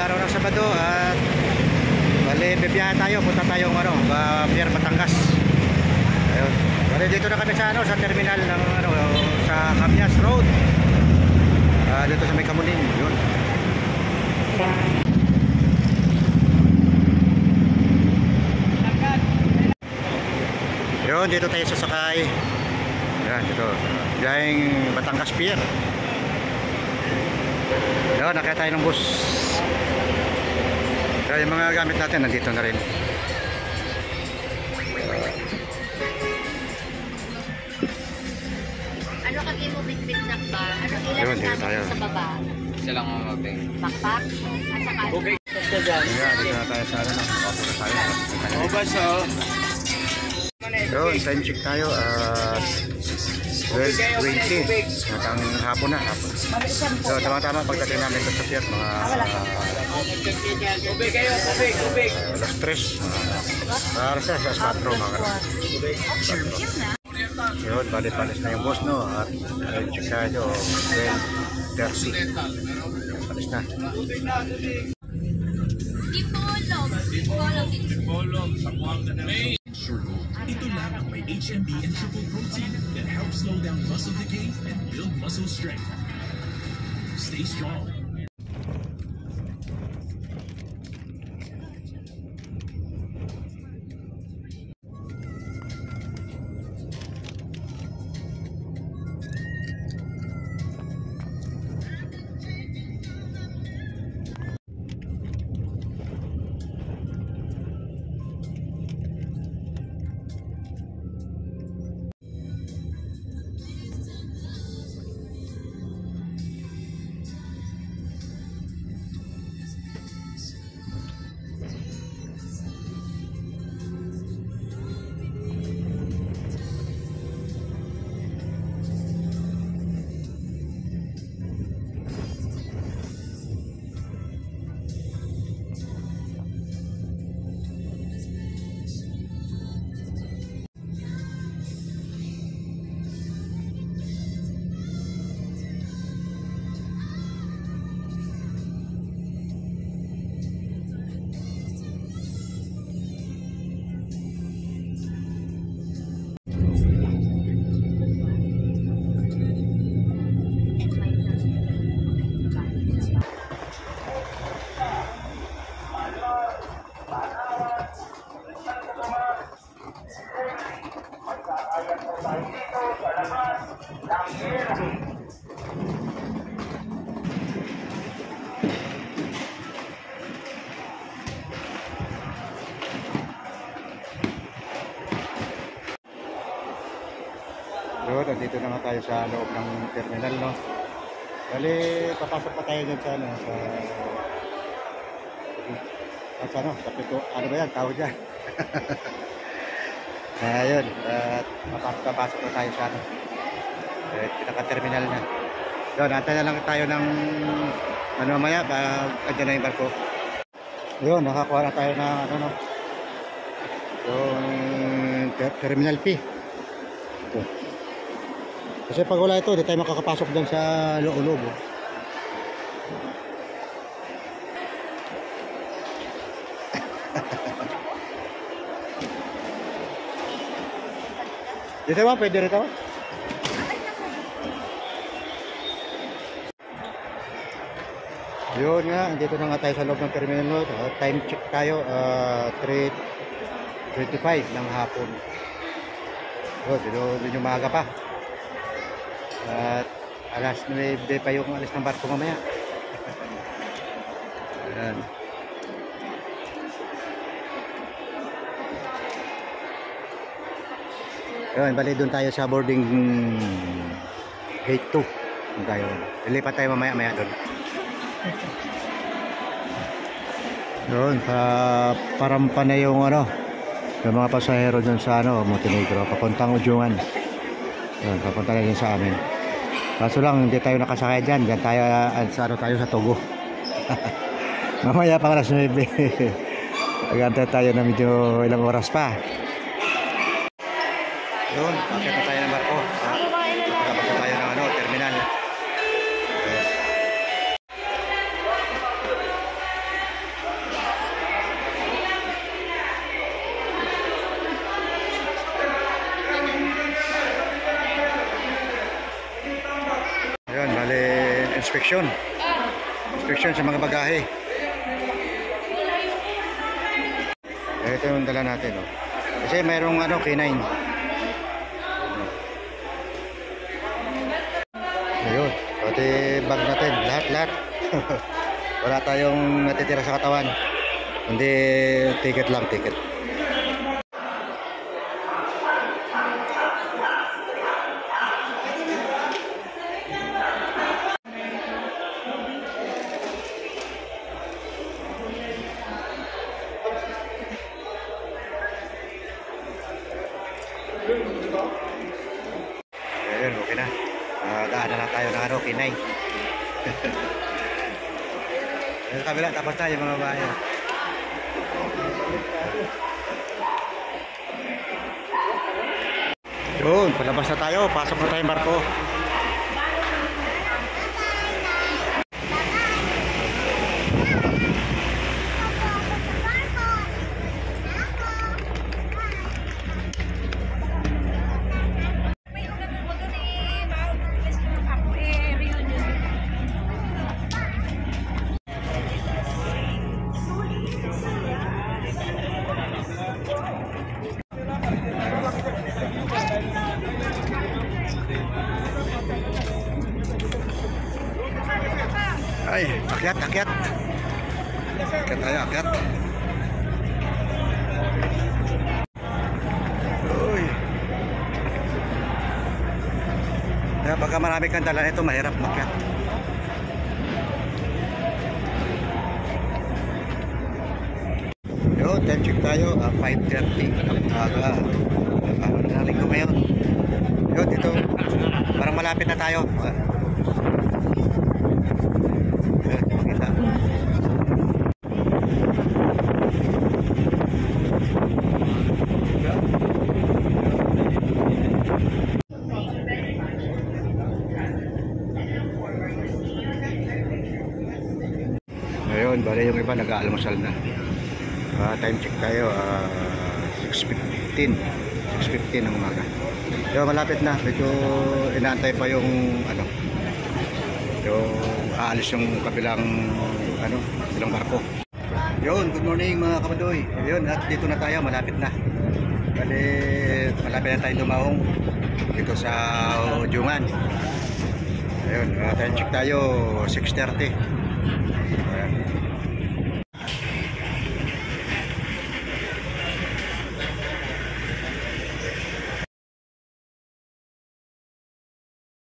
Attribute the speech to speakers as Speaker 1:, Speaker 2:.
Speaker 1: araw ng Sabado at bali bibiyahe tayo, punta tayong Pier Batangas. Ayun. Bali dito na kami sa sa terminal ng sa Cabias Road. Dito sa may Kamuning, yun. Yun, dito tayo sasakay. Yan, dito. Biyaheng Batangas Pier. Yun, nakaya tayo ng bus. Kaya yung mga gamit natin nandito na rin.
Speaker 2: Ano kami mo bitbit na ba? Ano ilan tayo sa baba?
Speaker 3: Isa lang ang mabing.
Speaker 2: Backpack? At saka
Speaker 3: okay.
Speaker 1: Dito na tayo sa Opo na tayo.
Speaker 3: O ba so?
Speaker 1: Yun, time check tayo at 12:20. Ang hapon na. So, tama-tama pagdating namin sa pier, mga alas 3. Alas 4, mga yun, balit-balis na yung boss, no? At time check tayo, 12:30. Balis na.
Speaker 4: Ito lang ang may HMB and triple protein that helps slow down muscle decay and build muscle strength. Stay strong.
Speaker 1: Yun, nandito na nga tayo sa loob ng terminal, no? Bali, papasok pa tayo dyan sa sa pito, ano ba yan, tawag dyan? Ayun, at papasok na tayo sa pinaka-terminal na. Yun, nantay na lang tayo ng mamaya, andyan na yung barko. Yun, nakakuha na tayo ng yung terminal fee. Ito. Kasi pag wala ito, di tayo makakapasok dyan sa loob. Dito ba? Pwede rito? Yun nga, dito na nga tayo sa loob ng terminal. Time check tayo, 3:25 ng hapon. Yun, dito yung maaga pa. At alas 9 pa yung alis ng barko mamaya. Ayan. Yun, bali doon tayo sa boarding gate 2. Doon tayo. Lilipat tayo mamaya doon. Doon, parampa na yung yung mga pasahero dyan sa Montenegro, papuntang Ujungan. Yun, papunta na din sa amin. Kaso lang, hindi tayo nakasakay dyan. Dyan tayo, tayo sa Togo. Mamaya pang alas 9. Agantay tayo na medyo ilang oras pa. Yun, pakita na tayo ng barko. Pagkapasok tayo ng terminal. inspection. Inspection sa mga bagahe. Ito yung dala natin, oh. Kasi mayroong ano, K9. Ayun, pati bag natin, lahat. Wala tayong natitira sa katawan. Hindi, ticket lang, ticket. Ayun, okay na. Daanan na tayo ng ano, K9. Sa kabila, tapos na yung mga bahay. Yun, palabas na tayo. Pasok na tayong barko. Ay, akyat. Akyat tayo, akyat. Uy. Kaya pagka marami kang dala nito, mahirap makyat. Yun, time check tayo, 5:30 ng umaga. Ano na linggo ngayon? Yun, dito, parang malapit na tayo. Kita. Ngayon, bali yung iba nag-aalmusal na. Time check tayo, 6:15 ng umaga. Yo, malapit na, medyo inaantay pa yung ano, yung aalis yung kabilang ano, bilang barko. Yun, good morning mga kabadoy. Yun, at dito na tayo, malapit na. Bali, malapit na tayo dumahong dito sa Ujungan. Ayun, time check tayo, 6:30.